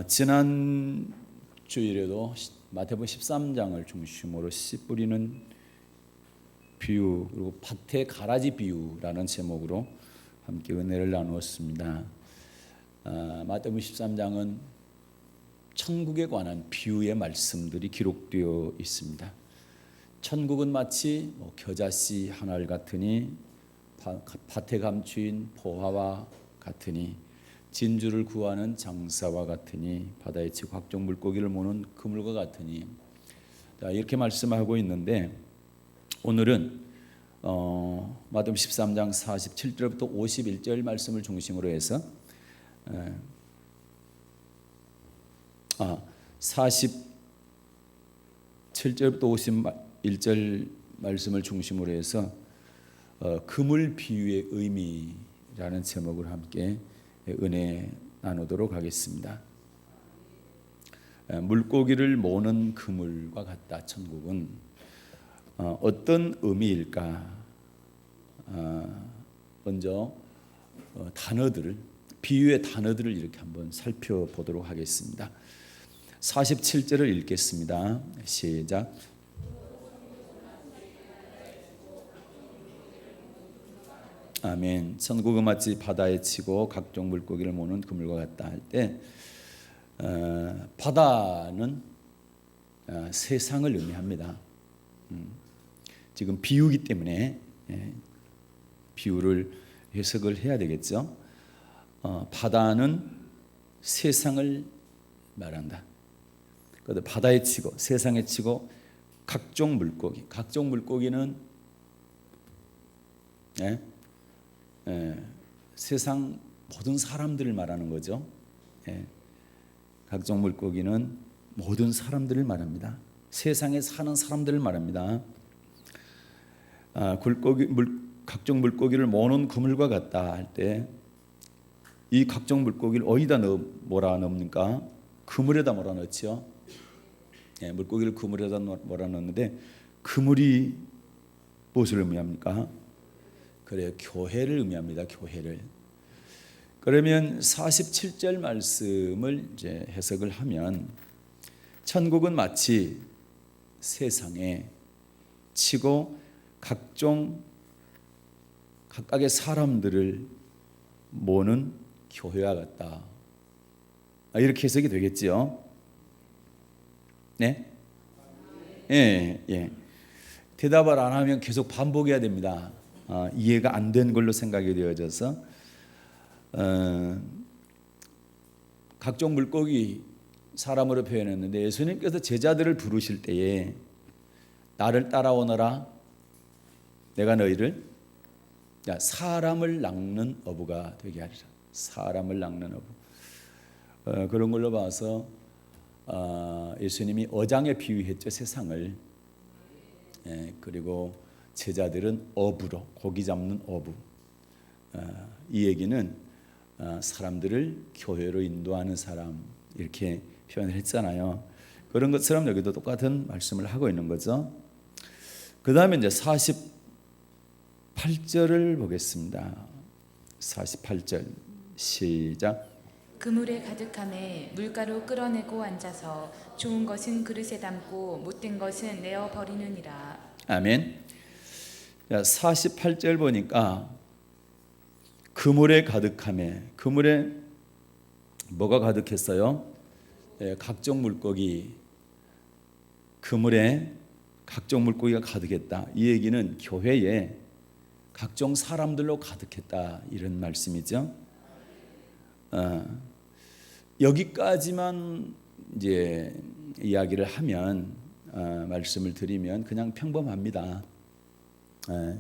지난 주일에도 마태복음 13장을 중심으로 씨 뿌리는 비유 그리고 밭의 가라지 비유라는 제목으로 함께 은혜를 나누었습니다. 마태복음 13장은 천국에 관한 비유의 말씀들이 기록되어 있습니다. 천국은 마치 겨자씨 한 알 같으니 밭에 감추인 포화와 같으니 진주를 구하는 장사와 같으니 바다에 치고 각종 물고기를 모는 그물과 같으니 이렇게 말씀하고 있는데 오늘은 마태복음 13장 47절부터 51절 말씀을 중심으로 해서 47절부터 51절 말씀을 중심으로 해서 그물 비유의 의미라는 제목을 함께 은혜 나누도록 하겠습니다. 물고기를 모는 그물과 같다. 천국은 어떤 의미일까? 먼저 단어들을 비유의 단어들을 이렇게 한번 살펴보도록 하겠습니다. 47절을 읽겠습니다. 시작. 아멘. 천국은 마치 바다에 치고 각종 물고기를 모는 그물과 같다 할 때 바다는 세상을 의미합니다. 지금 비유기 때문에 비유를 해석을 해야 되겠죠. 바다는 세상을 말한다. 바다에 치고 세상에 치고 각종 물고기는 세상 모든 사람들을 말하는 거죠. 각종 물고기는 모든 사람들을 말합니다. 세상에 사는 사람들을 말합니다. 각종 물고기를 모는 그물과 같다 할 때 이 각종 물고기를 어디다 몰아넣습니까? 그물에다 몰아넣죠. 물고기를 그물에다 몰아넣는데 그물이 무엇을 의미합니까? 그래요, 교회를 의미합니다. 교회를. 그러면 47절 말씀을 이제 해석을 하면 천국은 마치 세상에 치고 각각의 사람들을 모는 교회와 같다. 이렇게 해석이 되겠지요. 네? 예. 대답을 안 하면 계속 반복해야 됩니다. 이해가 안 된 걸로 생각이 되어져서 각종 물고기 사람으로 표현했는데 예수님께서 제자들을 부르실 때에 나를 따라오너라 내가 너희를 사람을 낚는 어부가 되게 하리라. 사람을 낚는 어부. 그런 걸로 봐서 예수님이 어장에 비유했죠. 세상을. 그리고 제자들은 어부로 고기 잡는 어부. 이 얘기는 사람들을 교회로 인도하는 사람 이렇게 표현을 했잖아요. 그런 것처럼 여기도 똑같은 말씀을 하고 있는 거죠. 그 다음에 이제 48절을 보겠습니다. 48절 시작. 그물에 가득함에 물가로 끌어내고 앉아서 좋은 것은 그릇에 담고 못된 것은 내어 버리느니라. 아멘. 48절 보니까 그물에 가득함에 그물에 뭐가 가득했어요? 각종 물고기. 그물에 각종 물고기가 가득했다. 이 얘기는 교회에 각종 사람들로 가득했다 이런 말씀이죠. 여기까지만 이제 이야기를 하면 말씀을 드리면 그냥 평범합니다.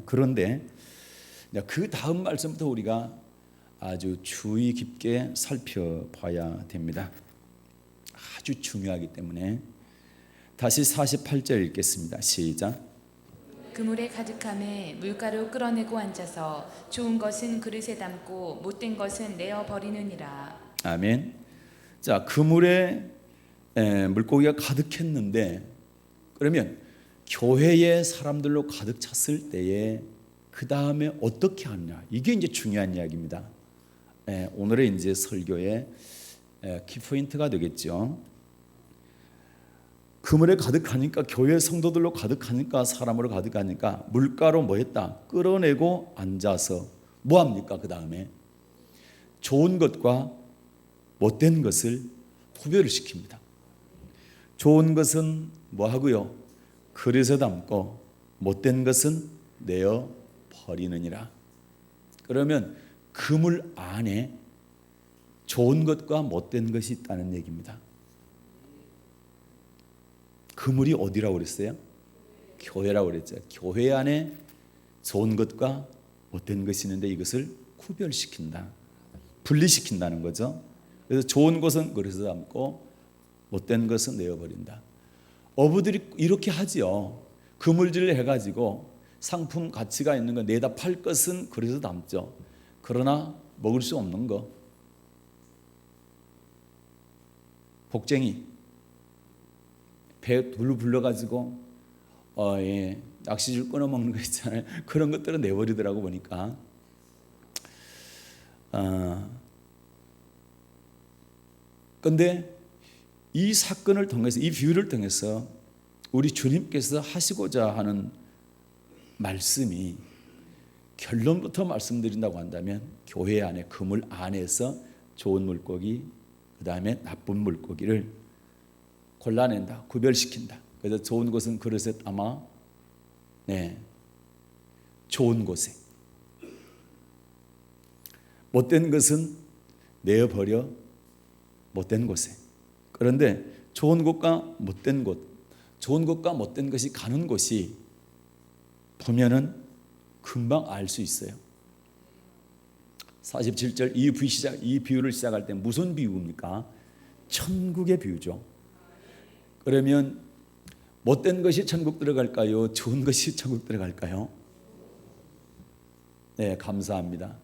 그런데 그 다음 말씀부터 우리가 아주 주의 깊게 살펴봐야 됩니다. 아주 중요하기 때문에 다시 48절 읽겠습니다. 시작. 그물에 가득함에 물가로 끌어내고 앉아서 좋은 것은 그릇에 담고 못된 것은 내어 버리느니라. 아멘. 자, 그물에 물고기가 가득했는데 그러면 교회의 사람들로 가득 찼을 때에 그 다음에 어떻게 하느냐, 이게 이제 중요한 이야기입니다. 오늘의 이제 설교의 키포인트가 되겠죠. 그물에 가득하니까, 교회 성도들로 가득하니까, 사람으로 가득하니까 물가로 뭐 했다? 끌어내고 앉아서 뭐 합니까? 그 다음에 좋은 것과 못된 것을 구별을 시킵니다. 좋은 것은 뭐 하고요? 그릇에 담고 못된 것은 내어 버리느니라. 그러면 그물 안에 좋은 것과 못된 것이 있다는 얘기입니다. 그물이 어디라고 그랬어요? 교회라고 그랬죠. 교회 안에 좋은 것과 못된 것이 있는데 이것을 구별시킨다, 분리시킨다는 거죠. 그래서 좋은 것은 그릇에 담고 못된 것은 내어버린다. 어부들이 이렇게 하지요. 그물질을 해가지고 상품 가치가 있는 거 내다 팔 것은 그릇에 담죠. 그러나 먹을 수 없는 거, 복쟁이 배 둘로 불러가지고 낚시줄 끊어 먹는 거 있잖아요. 그런 것들은 내버리더라고 보니까. 그런데 이 사건을 통해서, 이 비유를 통해서 우리 주님께서 하시고자 하는 말씀이, 결론부터 말씀드린다고 한다면 교회 안에, 그물 안에서 좋은 물고기, 그 다음에 나쁜 물고기를 골라낸다, 구별시킨다. 그래서 좋은 것은 그릇에 담아 좋은 곳에, 못된 것은 내어버려 못된 곳에. 그런데 좋은 것과 못된 곳, 좋은 것과 못된 것이 가는 곳이 보면은 금방 알 수 있어요. 47절 이 비유를 시작할 때 무슨 비유입니까? 천국의 비유죠. 그러면 못된 것이 천국 들어갈까요? 좋은 것이 천국 들어갈까요? 네, 감사합니다.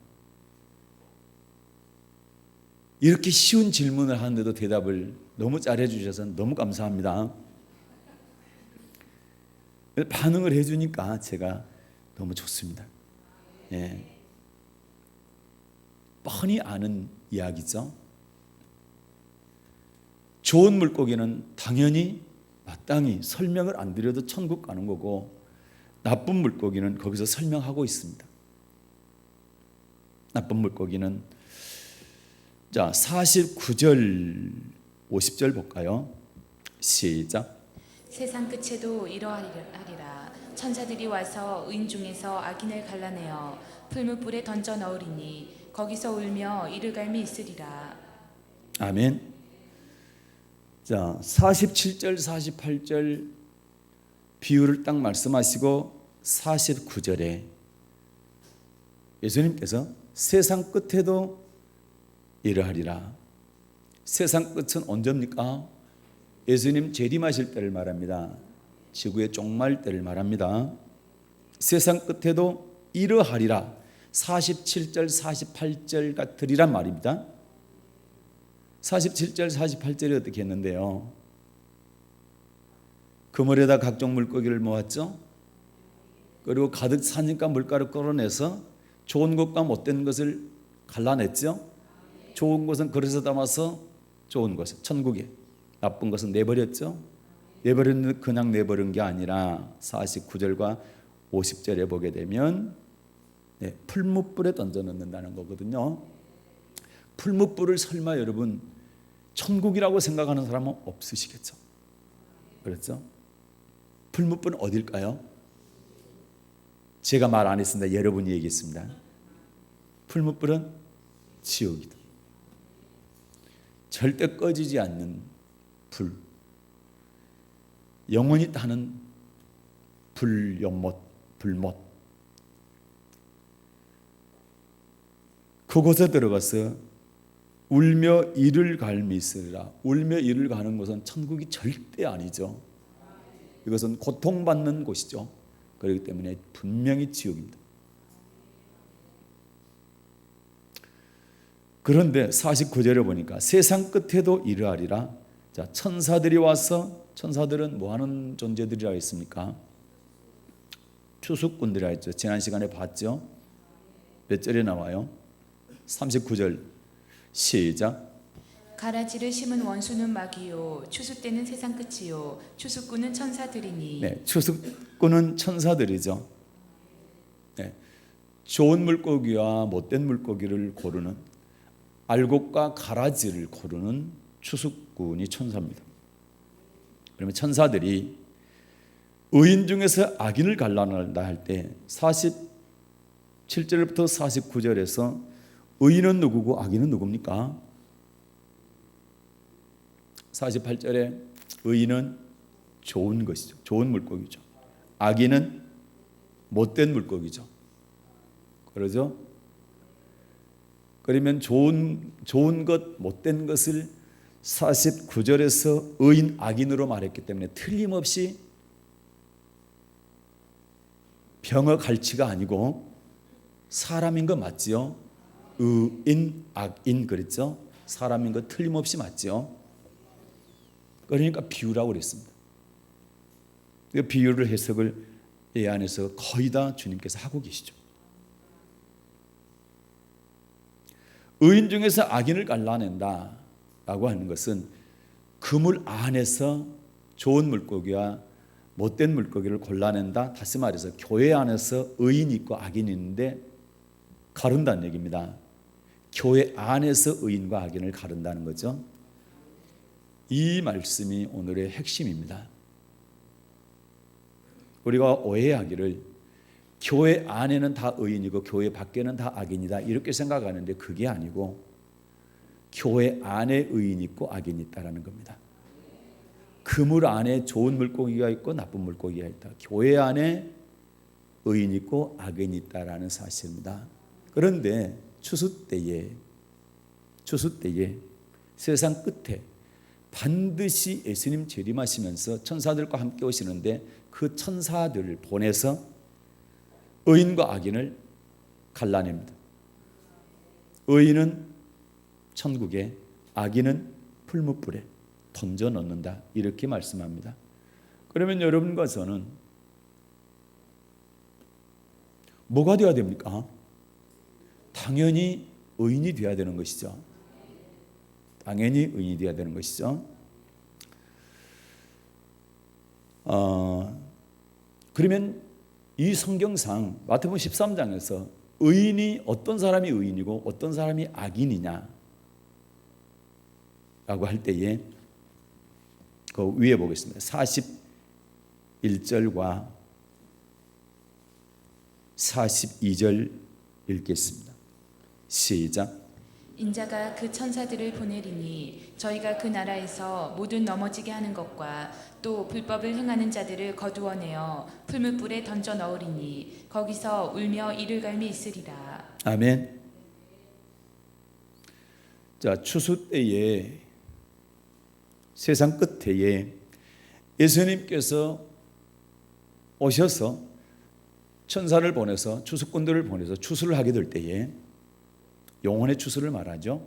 이렇게 쉬운 질문을 하는데도 대답을 너무 잘해 주셔서 너무 감사합니다. 반응을 해주니까 제가 너무 좋습니다. 예. 뻔히 아는 이야기죠. 좋은 물고기는 당연히 마땅히 설명을 안 드려도 천국 가는 거고, 나쁜 물고기는 거기서 설명하고 있습니다. 나쁜 물고기는, 자 49절 50절 볼까요? 시작. 세상 끝에도 이러하리라. 천사들이 와서 의인 중에서 악인을 갈라내어 풀무불에 던져 넣으리니 거기서 울며 이를 갈미 있으리라. 아멘. 자 47절 48절 비유를 딱 말씀하시고 49절에 예수님께서 세상 끝에도 이러하리라. 세상 끝은 언제입니까? 예수님 재림하실 때를 말합니다. 지구의 종말 때를 말합니다. 세상 끝에도 이러하리라. 47절 48절 같으리란 말입니다. 47절 48절이 어떻게 했는데요? 그물에다 각종 물고기를 모았죠. 그리고 가득 차니까 물가로 끌어내서 좋은 것과 못된 것을 갈라냈죠. 좋은 것은 그릇에 담아서 좋은 것을 천국에, 나쁜 것은 내버렸죠. 내버렸는데 그냥 내버린 게 아니라 49절과 50절에 보게 되면 풀무불에 던져 넣는다는 거거든요. 풀무불을 설마 여러분 천국이라고 생각하는 사람은 없으시겠죠? 그렇죠? 풀무불은 어딜까요? 제가 말 안 했습니다. 여러분이 얘기했습니다. 풀무불은 지옥이다. 절대 꺼지지 않는 불, 영원히 타는 불못. 그곳에 들어가서 울며 이를 갈미 있으리라. 울며 이를 가는 곳은 천국이 절대 아니죠. 이것은 고통받는 곳이죠. 그렇기 때문에 분명히 지옥입니다. 그런데 49절에 보니까 세상 끝에도 이러하리라. 자, 천사들이 와서, 천사들은 뭐 하는 존재들이라 했습니까? 추수꾼들이라 했죠. 지난 시간에 봤죠. 몇 절에 나와요? 39절 시작. 가라지를 심은 원수는 마귀요 추수 때는 세상 끝이요 추수꾼은 천사들이니. 네, 추수꾼은 천사들이죠. 네, 좋은 물고기와 못된 물고기를 고르는, 알곡과 가라지를 고르는 추수꾼이 천사입니다. 그러면 천사들이 의인 중에서 악인을 갈라낸다 할 때 47절부터 49절에서 의인은 누구고 악인은 누굽니까? 48절에 의인은 좋은 것이죠. 좋은 물고기죠. 악인은 못된 물고기죠. 그러죠? 그러면 좋은 것, 못된 것을 49절에서 의인, 악인으로 말했기 때문에 틀림없이 병어 갈치가 아니고 사람인 거 맞지요? 의인, 악인 그랬죠? 사람인 거 틀림없이 맞지요? 그러니까 비유라고 그랬습니다. 그 비유를 해석을 이 안에서 거의 다 주님께서 하고 계시죠. 의인 중에서 악인을 갈라낸다 라고 하는 것은 그물 안에서 좋은 물고기와 못된 물고기를 골라낸다. 다시 말해서 교회 안에서 의인이 있고 악인이 있는데 가른다는 얘기입니다. 교회 안에서 의인과 악인을 가른다는 거죠. 이 말씀이 오늘의 핵심입니다. 우리가 오해하기를 교회 안에는 다 의인이고 교회 밖에는 다 악인이다 이렇게 생각하는데 그게 아니고 교회 안에 의인이 있고 악인이 있다는 겁니다. 그물 안에 좋은 물고기가 있고 나쁜 물고기가 있다. 교회 안에 의인이 있고 악인이 있다는 사실입니다. 그런데 추수 때에 세상 끝에 반드시 예수님 재림하시면서 천사들과 함께 오시는데 그 천사들을 보내서 의인과 악인을 갈라냅니다. 의인은 천국에, 악인은 풀무불에 던져 넣는다 이렇게 말씀합니다. 그러면 여러분과 저는 뭐가 되어야 됩니까? 당연히 의인이 되어야 되는 것이죠. 당연히 의인이 되어야 되는 것이죠. 그러면 이 성경상 마태복음 13장에서 의인이 어떤 사람이 의인이고 어떤 사람이 악인이냐 라고 할 때에 그 위에 보겠습니다. 41절과 42절 읽겠습니다. 시작. 인자가 그 천사들을 보내리니 저희가 그 나라에서 모든 넘어지게 하는 것과 또 불법을 행하는 자들을 거두어내어 풀무불에 던져 넣으리니 거기서 울며 이를 갈미 있으리라. 아멘. 자, 추수 때에 세상 끝에 예수님께서 오셔서 천사를 보내서 추수꾼들을 보내서 추수를 하게 될 때에 영혼의 추수를 말하죠.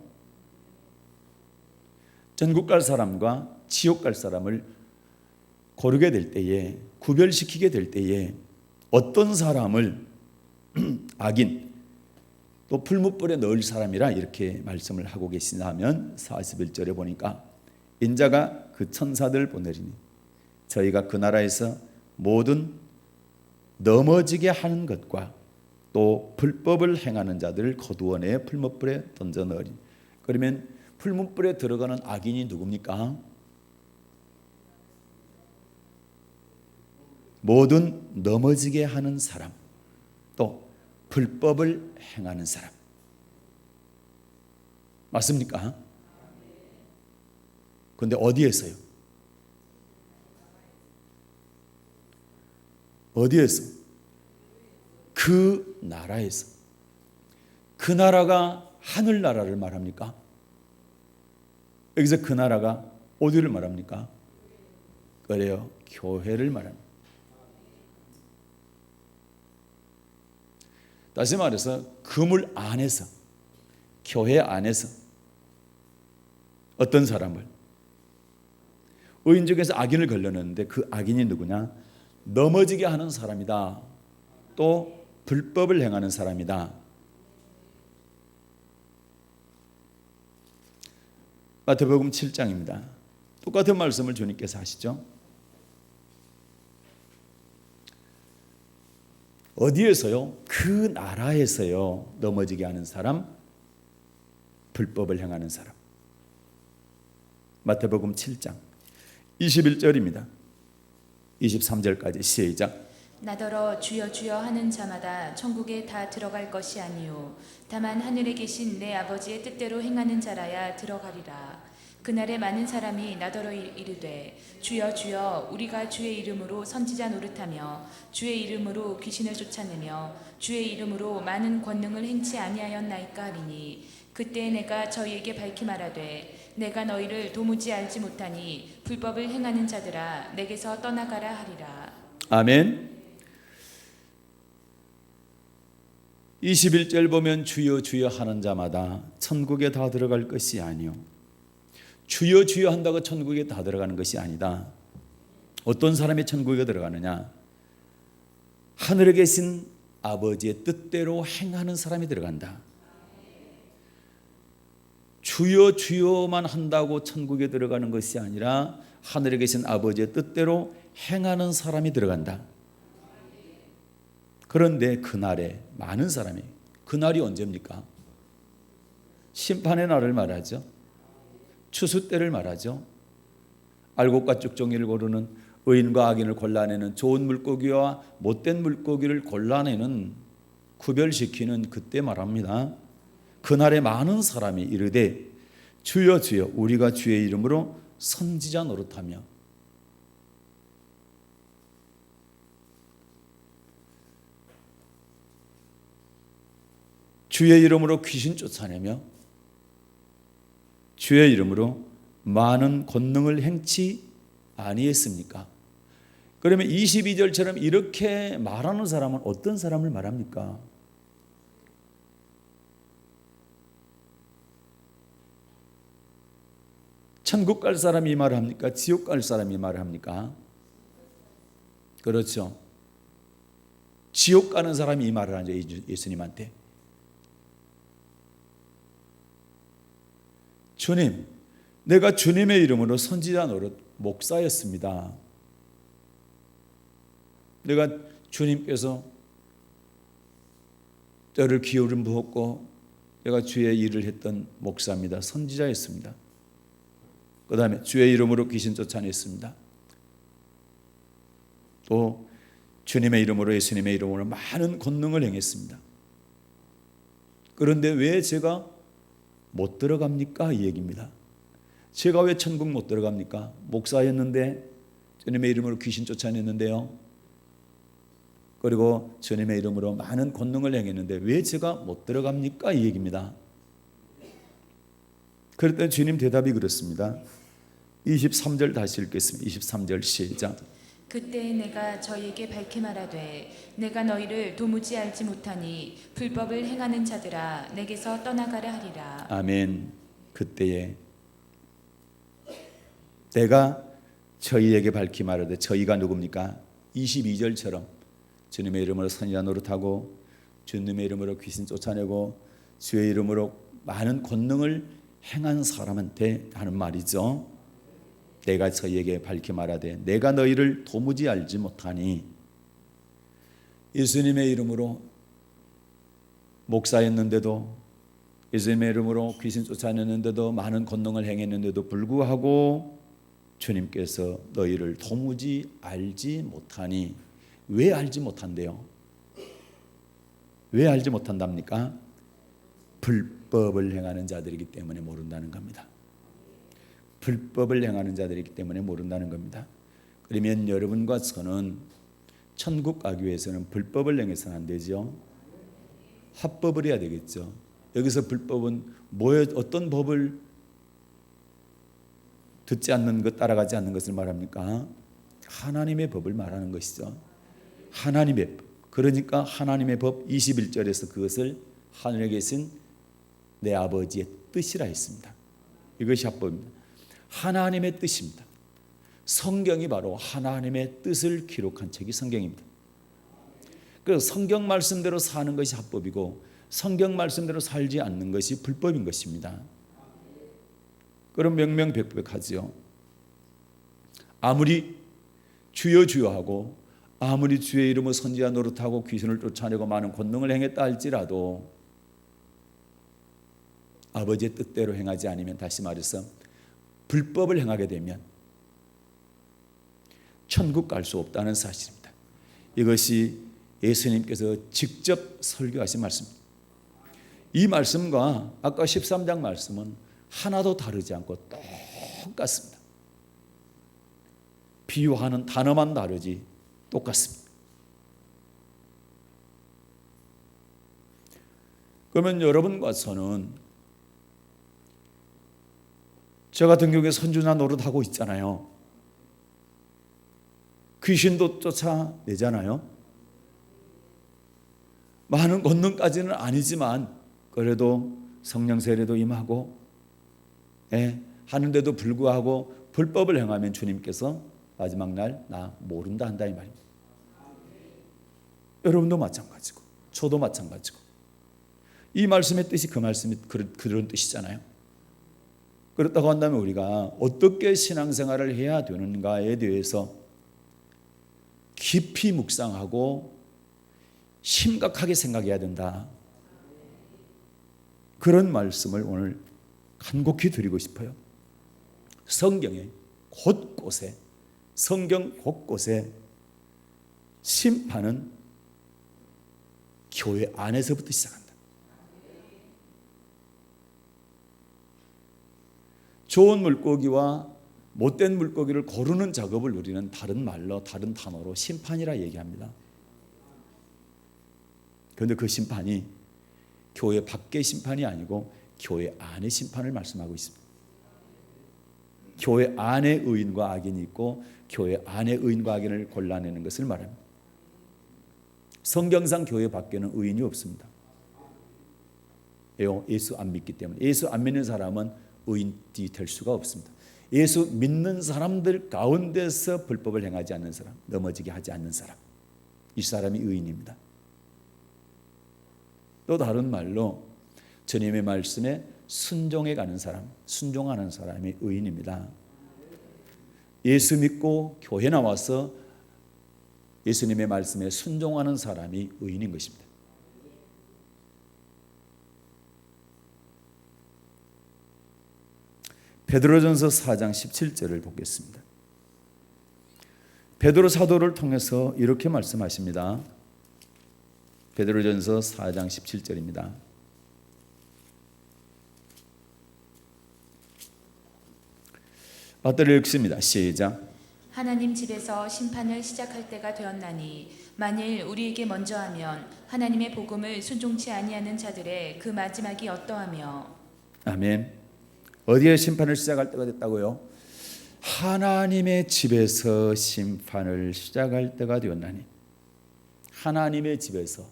전국 갈 사람과 지옥 갈 사람을 고르게 될 때에 구별시키게 될 때에 어떤 사람을 악인 또 풀무불에 넣을 사람이라 이렇게 말씀을 하고 계시냐면 41절에 보니까 인자가 그 천사들을 보내리니 저희가 그 나라에서 모든 넘어지게 하는 것과 또 불법을 행하는 자들을 거두어내 풀무불에 던져 넣으리니. 그러면 풀무불에 들어가는 악인이 누굽니까? 모든 넘어지게 하는 사람 또 불법을 행하는 사람. 맞습니까? 그런데 어디에서요? 어디에서? 그 나라에서. 그 나라가 하늘나라를 말합니까? 여기서 그 나라가 어디를 말합니까? 그래요, 교회를 말합니다. 다시 말해서 그물 안에서, 교회 안에서 어떤 사람을 의인 중에서 악인을 걸려냈는데 그 악인이 누구냐? 넘어지게 하는 사람이다. 또 불법을 행하는 사람이다. 마태복음 7장입니다. 똑같은 말씀을 주님께서 하시죠. 어디에서요? 그 나라에서요. 넘어지게 하는 사람, 불법을 행하는 사람. 마태복음 7장 21절입니다. 23절까지 시작. 나더러 주여 주여 하는 자마다 천국에 다 들어갈 것이 아니요 다만 하늘에 계신 내 아버지의 뜻대로 행하는 자라야 들어가리라. 그날에 많은 사람이 나더러 이르되 주여 주여 우리가 주의 이름으로 선지자 노릇하며 주의 이름으로 귀신을 쫓아내며 주의 이름으로 많은 권능을 행치 아니하였나이까 하리니 그때 내가 저희에게 밝히 말하되 내가 너희를 도무지 알지 못하니 불법을 행하는 자들아 내게서 떠나가라 하리라. 아멘. 21절 보면 주여 주여 하는 자마다 천국에 다 들어갈 것이 아니요. 주여 주여 한다고 천국에 다 들어가는 것이 아니다. 어떤 사람이 천국에 들어가느냐? 하늘에 계신 아버지의 뜻대로 행하는 사람이 들어간다. 주여 주여만 한다고 천국에 들어가는 것이 아니라 하늘에 계신 아버지의 뜻대로 행하는 사람이 들어간다. 그런데 그날에 많은 사람이, 그날이 언제입니까? 심판의 날을 말하죠. 추수 때를 말하죠. 알곡과 쭉정이를 고르는 의인과 악인을 골라내는 좋은 물고기와 못된 물고기를 골라내는 구별시키는 그때 말합니다. 그날에 많은 사람이 이르되 주여 주여 우리가 주의 이름으로 선지자 노릇하며 주의 이름으로 귀신 쫓아내며 주의 이름으로 많은 권능을 행치 아니했습니까? 그러면 22절처럼 이렇게 말하는 사람은 어떤 사람을 말합니까? 천국 갈 사람이 말합니까? 지옥 갈 사람이 말합니까? 그렇죠. 지옥 가는 사람이 이 말을 하죠. 예수님한테. 주님, 내가 주님의 이름으로 선지자 노릇 목사였습니다. 내가 주님께서 저를 기울임 부었고 내가 주의 일을 했던 목사입니다. 선지자였습니다. 그 다음에 주의 이름으로 귀신 쫓아냈습니다. 또 주님의 이름으로 예수님의 이름으로 많은 권능을 행했습니다. 그런데 왜 제가 못 들어갑니까? 이 얘기입니다. 제가 왜 천국 못 들어갑니까? 목사였는데 주님의 이름으로 귀신 쫓아냈는데요. 그리고 주님의 이름으로 많은 권능을 행했는데 왜 제가 못 들어갑니까? 이 얘기입니다. 그랬더니 주님 대답이 그렇습니다. 23절 다시 읽겠습니다. 23절 시작. 그때 내가 저희에게 밝히 말하되 내가 너희를 도무지 알지 못하니 불법을 행하는 자들아 내게서 떠나가라 하리라. 아멘. 그때에 내가 저희에게 밝히 말하되 저희가 누굽니까? 22절처럼 주님의 이름으로 선지자 노릇하고 주님의 이름으로 귀신 쫓아내고 주의 이름으로 많은 권능을 행한 사람한테 하는 말이죠. 내가 저희에게 밝히 말하되 내가 너희를 도무지 알지 못하니 예수님의 이름으로 목사였는데도 예수님의 이름으로 귀신 쫓아냈는데도 많은 권능을 행했는데도 불구하고 주님께서 너희를 도무지 알지 못하니 왜 알지 못한대요? 왜 알지 못한답니까? 불법을 행하는 자들이기 때문에 모른다는 겁니다. 불법을 행하는 자들이기 때문에 모른다는 겁니다. 그러면 여러분과 저는 천국 가기 위해서는 불법을 행해서는 안 되죠. 합법을 해야 되겠죠. 여기서 불법은 뭐에 어떤 법을 듣지 않는 것, 따라가지 않는 것을 말합니까? 하나님의 법을 말하는 것이죠. 하나님의 법. 그러니까 하나님의 법 21절에서 그것을 하늘에 계신 내 아버지의 뜻이라 했습니다. 이것이 합법입니다. 하나님의 뜻입니다. 성경이 바로 하나님의 뜻을 기록한 책이 성경입니다. 그래서 성경 말씀대로 사는 것이 합법이고, 성경 말씀대로 살지 않는 것이 불법인 것입니다. 그럼 명명백백하지요. 아무리 주여 주여 하고 아무리 주의 이름을 선지자 노릇하고 귀신을 쫓아내고 많은 권능을 행했다 할지라도 아버지의 뜻대로 행하지 않으면, 다시 말해서 불법을 행하게 되면 천국 갈 수 없다는 사실입니다. 이것이 예수님께서 직접 설교하신 말씀입니다. 이 말씀과 아까 13장 말씀은 하나도 다르지 않고 똑같습니다. 비유하는 단어만 다르지 똑같습니다. 그러면 여러분과 저는, 저 같은 경우에 선지자 노릇하고 있잖아요. 귀신도 쫓아내잖아요. 많은 권능까지는 아니지만 그래도 성령 세례도 임하고 하는데도 불구하고 불법을 행하면 주님께서 마지막 날 나 모른다 한다 이 말입니다. 여러분도 마찬가지고 저도 마찬가지고, 이 말씀의 뜻이 그 말씀이 그런 뜻이잖아요. 그렇다고 한다면 우리가 어떻게 신앙생활을 해야 되는가에 대해서 깊이 묵상하고 심각하게 생각해야 된다. 그런 말씀을 오늘 간곡히 드리고 싶어요. 성경에 곳곳에, 성경 곳곳에 심판은 교회 안에서부터 시작한다. 좋은 물고기와 못된 물고기를 고르는 작업을 우리는 다른 말로, 다른 단어로 심판이라 얘기합니다. 그런데 그 심판이 교회 밖의 심판이 아니고 교회 안의 심판을 말씀하고 있습니다. 교회 안에 의인과 악인이 있고 교회 안에 의인과 악인을 골라내는 것을 말합니다. 성경상 교회 밖에는 의인이 없습니다. 예수 안 믿기 때문에. 예수 안 믿는 사람은 의인이 될 수가 없습니다. 예수 믿는 사람들 가운데서 불법을 행하지 않는 사람, 넘어지게 하지 않는 사람, 이 사람이 의인입니다. 또 다른 말로 주님의 말씀에 순종해 가는 사람, 순종하는 사람이 의인입니다. 예수 믿고 교회 나와서 예수님의 말씀에 순종하는 사람이 의인인 것입니다. 베드로전서 4장 17절을 보겠습니다. 베드로 사도를 통해서 이렇게 말씀하십니다. 베드로전서 4장 17절입니다. 받들어 읽습니다. 시작. 하나님 집에서 심판을 시작할 때가 되었나니 만일 우리에게 먼저 하면 하나님의 복음을 순종치 아니하는 자들의 그 마지막이 어떠하며. 아멘. 어디에 심판을 시작할 때가 됐다고요? 하나님의 집에서 심판을 시작할 때가 되었나니. 하나님의 집에서.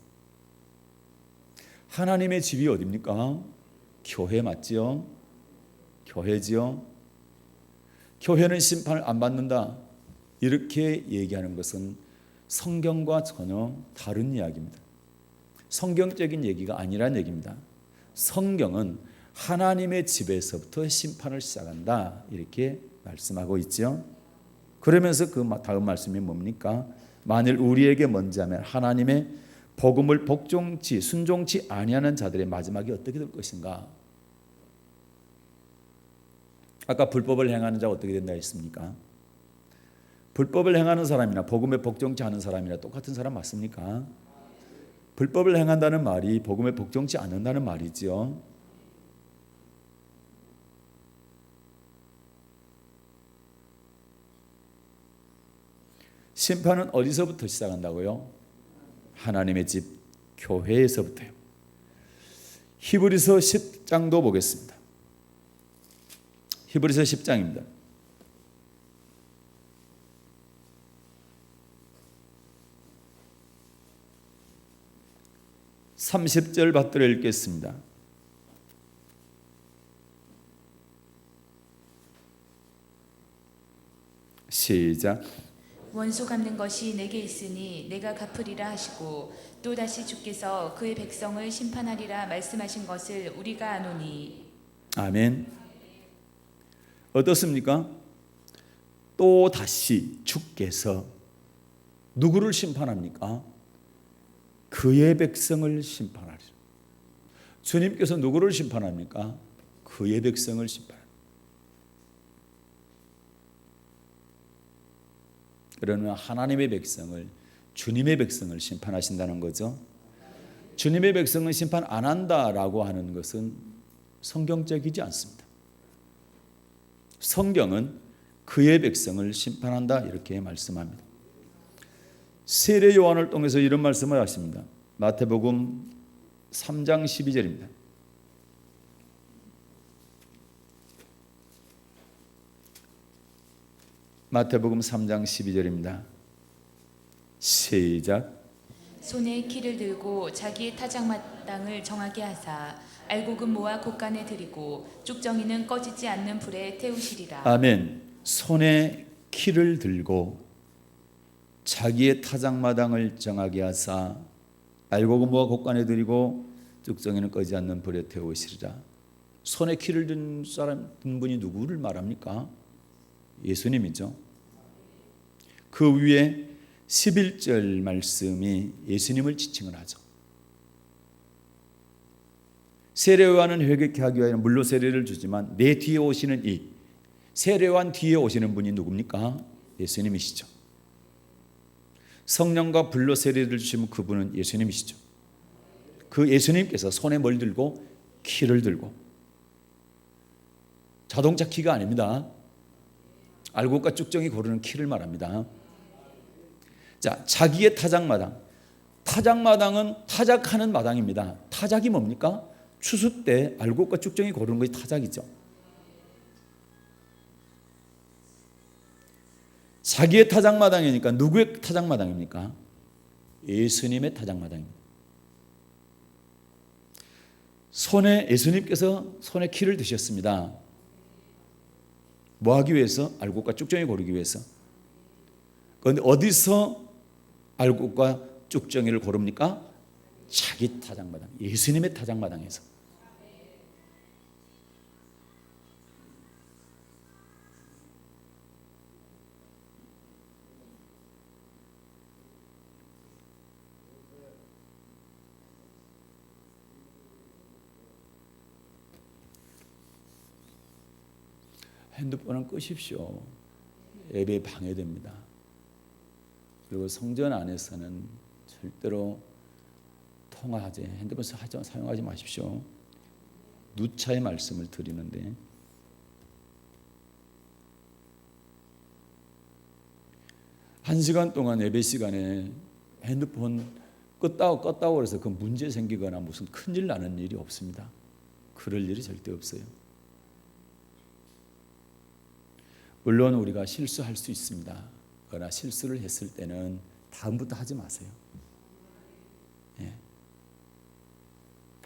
하나님의 집이 어디입니까? 교회 맞지요? 교회지요? 교회는 심판을 안 받는다, 이렇게 얘기하는 것은 성경과 전혀 다른 이야기입니다. 성경적인 얘기가 아니란 얘기입니다. 성경은 하나님의 집에서부터 심판을 시작한다, 이렇게 말씀하고 있죠. 그러면서 그 다음 말씀이 뭡니까? 만일 우리에게 먼저 하면 하나님의 복음을 복종치 순종치 아니하는 자들의 마지막이 어떻게 될 것인가? 아까 불법을 행하는 자가 어떻게 된다 했습니까? 불법을 행하는 사람이나 복음에 복종치 않은 사람이나 똑같은 사람 맞습니까? 불법을 행한다는 말이 복음에 복종치 않는다는 말이지요. 심판은 어디서부터 시작한다고요? 하나님의 집, 교회에서부터요. 히브리서 10장도 보겠습니다. 히브리서 10장입니다. (30절) 받들어 읽겠습니다. 시작. 원수 갚는 것이 내게 있으니 내가 갚으리라 하시고 또다시 주께서 그의 백성을 심판하리라 말씀하신 것을 우리가 아노니. 아멘. 어떻습니까? 또 다시 주께서 누구를 심판합니까? 그의 백성을 심판하리라. 주님께서 누구를 심판합니까? 그의 백성을 심판합니다. 그러면 하나님의 백성을, 주님의 백성을 심판하신다는 거죠. 주님의 백성은 심판 안 한다라고 하는 것은 성경적이지 않습니다. 성경은 그의 백성을 심판한다 이렇게 말씀합니다. 세례 요한을 통해서 이런 말씀을 하십니다. 마태복음 3장 12절입니다. 마태복음 3장 12절입니다. 시작. 손에 키를 들고 자기의 타작마당을 정하게 하사 알곡은 모아 곳간에 들이고 쭉정이는 꺼지지 않는 불에 태우시리라. 아멘. 손에 키를 들고 자기의 타작마당을 정하게 하사 알곡은 모아 곳간에 들이고 쭉정이는 꺼지지 않는 불에 태우시리라. 손에 키를 든 사람, 든 분이 누구를 말합니까? 예수님이죠. 그 위에 11절 말씀이 예수님을 지칭을 하죠. 세례요한은 회개케 하기 위하여 물로 세례를 주지만 내 뒤에 오시는 이 세례요한 뒤에 오시는 분이 누굽니까? 예수님이시죠. 성령과 불로 세례를 주시면 그분은 예수님이시죠. 그 예수님께서 손에 뭘 들고? 키를 들고. 자동차 키가 아닙니다. 알곡과 쭉정이 고르는 키를 말합니다. 자, 자기의 타작마당. 타작마당은 타작하는 마당입니다. 타작이 뭡니까? 추수 때 알곡과 쭉정이 고르는 것이 타작이죠. 자기의 타작마당이니까 누구의 타작마당입니까? 예수님의 타작마당입니다. 예수님께서 손에 키를 드셨습니다. 뭐 하기 위해서? 알곡과 쭉정이 고르기 위해서. 그런데 어디서 알곡과 쭉정이를 고릅니까? 자기 타작마당, 예수님의 타작마당에서. 핸드폰은 끄십시오. 예배 방해됩니다. 그리고 성전 안에서는 절대로 통화하지, 핸드폰 사용하지 마십시오. 누차의 말씀을 드리는데, 한 시간 동안 예배 시간에 핸드폰 껐다고 해서 그 문제 생기거나 무슨 큰일 나는 일이 없습니다. 그럴 일이 절대 없어요. 물론 우리가 실수할 수 있습니다. 그러나 실수를 했을 때는 다음부터 하지 마세요. 예.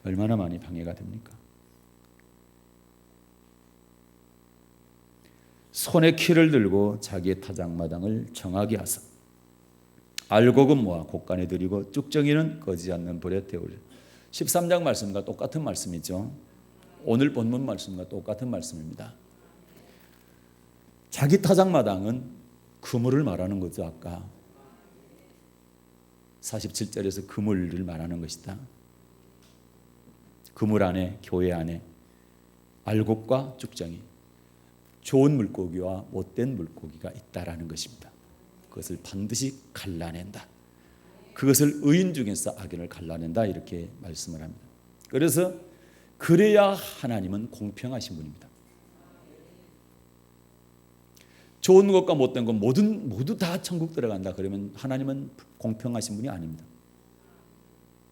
얼마나 많이 방해가 됩니까? 손에 키를 들고 자기의 타작마당을 정하게 하사 알곡은 모아 곳간에 들이고 쭉정이는 꺼지지 않는 불에 태우리라. 13장 말씀과 똑같은 말씀이죠. 오늘 본문 말씀과 똑같은 말씀입니다. 자기 타작마당은 그물을 말하는 거죠. 아까 47절에서 그물을 말하는 것이다. 그물 안에, 교회 안에 알곡과 쭉정이, 좋은 물고기와 못된 물고기가 있다라는 것입니다. 그것을 반드시 갈라낸다. 그것을 의인 중에서 악인을 갈라낸다 이렇게 말씀을 합니다. 그래서 그래야 하나님은 공평하신 분입니다. 좋은 것과 못된 것 모두 다 천국 들어간다 그러면 하나님은 공평하신 분이 아닙니다.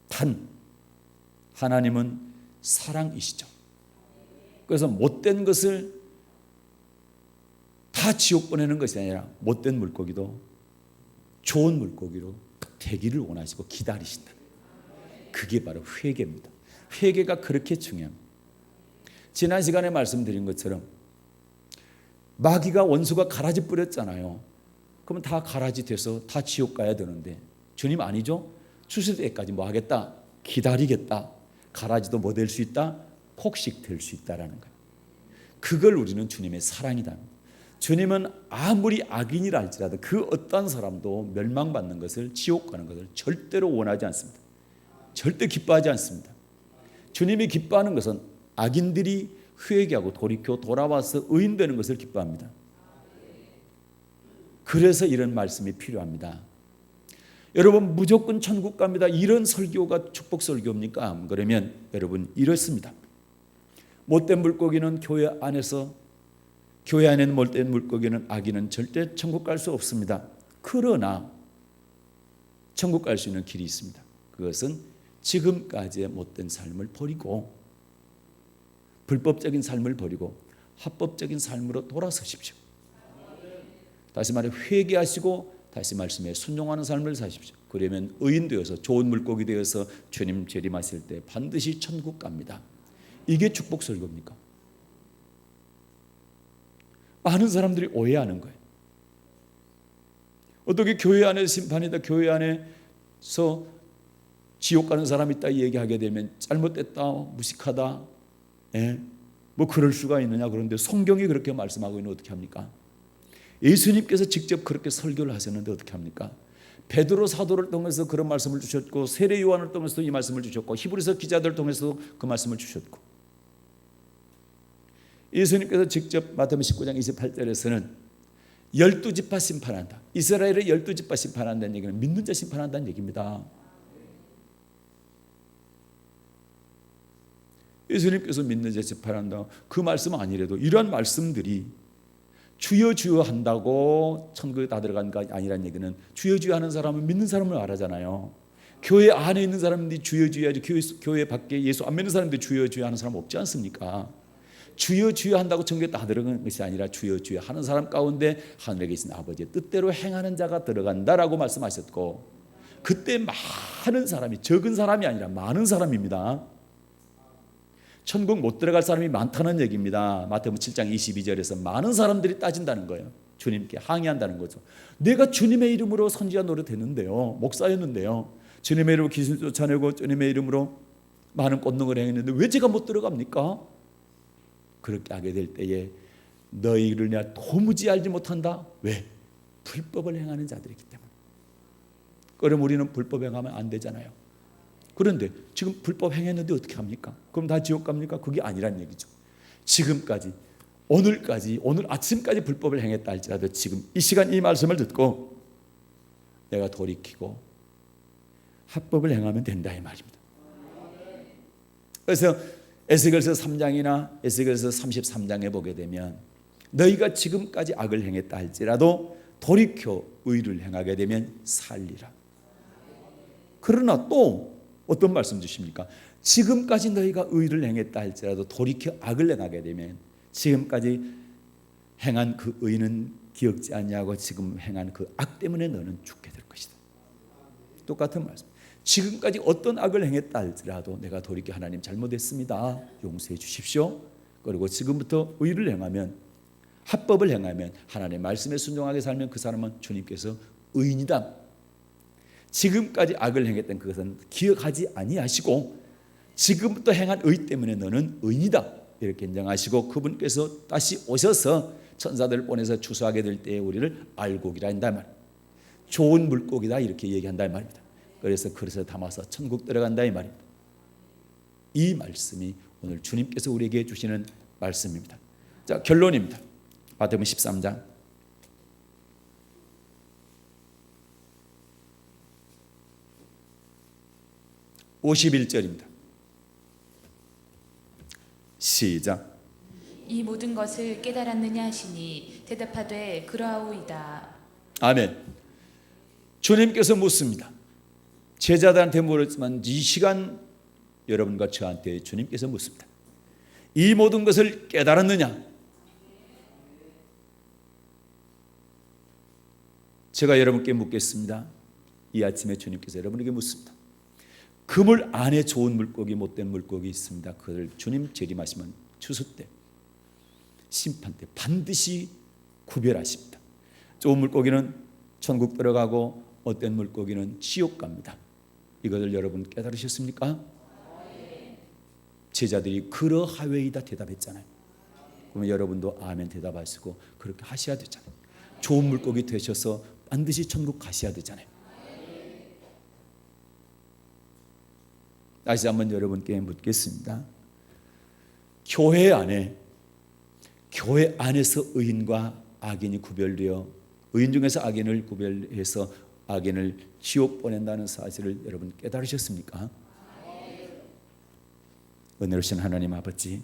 단 하나님은 사랑이시죠. 그래서 못된 것을 다 지옥 보내는 것이 아니라 못된 물고기도 좋은 물고기로 되기를 원하시고 기다리신다. 그게 바로 회개입니다. 회개가 그렇게 중요합니다. 지난 시간에 말씀드린 것처럼 마귀가, 원수가 가라지 뿌렸잖아요. 그러면 다 가라지 돼서 다 지옥 가야 되는데 주님 아니죠? 추수 때까지 뭐 하겠다? 기다리겠다. 가라지도 뭐 될 수 있다? 폭식 될 수 있다라는 거예요. 그걸 우리는 주님의 사랑이다. 주님은 아무리 악인이라 할지라도 그 어떤 사람도 멸망받는 것을, 지옥 가는 것을 절대로 원하지 않습니다. 절대 기뻐하지 않습니다. 주님이 기뻐하는 것은 악인들이 회개하고 돌이켜 돌아와서 의인되는 것을 기뻐합니다. 그래서 이런 말씀이 필요합니다. 여러분, 무조건 천국 갑니다, 이런 설교가 축복 설교입니까? 그러면 여러분, 이렇습니다. 못된 물고기는 교회 안에는 못된 물고기는, 악인은 절대 천국 갈 수 없습니다. 그러나 천국 갈 수 있는 길이 있습니다. 그것은 지금까지의 못된 삶을 버리고, 불법적인 삶을 버리고 합법적인 삶으로 돌아서십시오. 다시 말해 회개하시고 다시 말씀에 순종하는 삶을 사십시오. 그러면 의인 되어서, 좋은 물고기 되어서 주님 재림하실 때 반드시 천국 갑니다. 이게 축복 설교입니까? 많은 사람들이 오해하는 거예요. 어떻게 교회 안에 심판이다, 교회 안에서 지옥 가는 사람이 있다 얘기하게 되면 잘못됐다, 무식하다, 뭐 그럴 수가 있느냐. 그런데 성경이 그렇게 말씀하고 있는 어떻게 합니까? 예수님께서 직접 그렇게 설교를 하셨는데 어떻게 합니까? 베드로 사도를 통해서 그런 말씀을 주셨고, 세례 요한을 통해서도 이 말씀을 주셨고, 히브리서 기자들을 통해서도 그 말씀을 주셨고, 예수님께서 직접 마태복음 19장 28절에서는 12지파 심판한다, 이스라엘의 12지파 심판한다는 얘기는 믿는 자 심판한다는 얘기입니다. 예수님께서 믿는 자 심판한다, 그 말씀 아니래도 이러한 말씀들이 주여 주여 한다고 천국에 다 들어간 거 아니라는 얘기는, 주여 주여 하는 사람은 믿는 사람을 말하잖아요. 교회 안에 있는 사람들이 주여 주여 하지, 교회 밖에 예수 안 믿는 사람들이 주여 주여 하는 사람 없지 않습니까? 주여 주여 한다고 천국에 다 들어가는 것이 아니라 주여 주여 하는 사람 가운데 하늘에 계신 아버지의 뜻대로 행하는 자가 들어간다라고 말씀하셨고, 그때 많은 사람이, 적은 사람이 아니라 많은 사람입니다. 천국 못 들어갈 사람이 많다는 얘기입니다. 마태복음 7장 22절에서 많은 사람들이 따진다는 거예요. 주님께 항의한다는 거죠. 내가 주님의 이름으로 선지자 노릇했는데요, 목사였는데요, 주님의 이름으로 귀신 쫓아내고 주님의 이름으로 많은 권능을 행했는데 왜 제가 못 들어갑니까? 그렇게 하게 될 때에 너희를 내가 도무지 알지 못한다. 왜? 불법을 행하는 자들이기 때문에. 그럼 우리는 불법 행하면 안 되잖아요. 그런데 지금 불법 행했는데 어떻게 합니까? 그럼 다 지옥 갑니까? 그게 아니란 얘기죠. 지금까지, 오늘까지, 오늘 아침까지 불법을 행했다 할지라도 지금 이 시간 이 말씀을 듣고 내가 돌이키고 합법을 행하면 된다 이 말입니다. 그래서 에스겔서 3장이나 에스겔서 33장에 보게 되면 너희가 지금까지 악을 행했다 할지라도 돌이켜 의를 행하게 되면 살리라. 그러나 또 어떤 말씀 주십니까? 지금까지 너희가 의를 행했다 할지라도 돌이켜 악을 행하게 되면 지금까지 행한 그 의는 기억지 아니하고 지금 행한 그 악 때문에 너는 죽게 될 것이다. 똑같은 말씀. 지금까지 어떤 악을 행했다 할지라도 내가 돌이켜 하나님 잘못했습니다, 용서해 주십시오. 그리고 지금부터 의를 행하면, 합법을 행하면, 하나님의 말씀에 순종하게 살면 그 사람은 주님께서 의인이다. 지금까지 악을 행했던 그것은 기억하지 아니하시고 지금부터 행한 의 때문에 너는 의인이다 이렇게 인정하시고, 그분께서 다시 오셔서 천사들을 보내서 추수하게 될 때에 우리를 알곡이라 한다 말입니다. 좋은 물고기다 이렇게 얘기한다 말입니다. 그래서 그릇에 담아서 천국 들어간다 이 말입니다. 이 말씀이 오늘 주님께서 우리에게 주시는 말씀입니다. 자, 결론입니다. 마태복음 13장 51절입니다. 시작. 이 모든 것을 깨달았느냐 하시니 대답하되 그러하오이다. 아멘. 주님께서 묻습니다. 제자들한테 물었지만 이 시간 여러분과 저한테 주님께서 묻습니다. 이 모든 것을 깨달았느냐? 제가 여러분께 묻겠습니다. 이 아침에 주님께서 여러분에게 묻습니다. 그물 안에 좋은 물고기, 못된 물고기 있습니다. 그걸 주님 재림하시면 추수 때, 심판 때 반드시 구별하십니다. 좋은 물고기는 천국 들어가고 못된 물고기는 지옥 갑니다. 이것을 여러분 깨달으셨습니까? 제자들이 그러하웨이다 대답했잖아요. 그러면 여러분도 아멘 대답하시고 그렇게 하셔야 되잖아요. 좋은 물고기 되셔서 반드시 천국 가셔야 되잖아요. 다시 한번 여러분께 묻겠습니다. 교회 안에서 의인과 악인이 구별되어 의인 중에서 악인을 구별해서 악인을 지옥 보낸다는 사실을 여러분 깨달으셨습니까? 은혜로우신 하나님 아버지,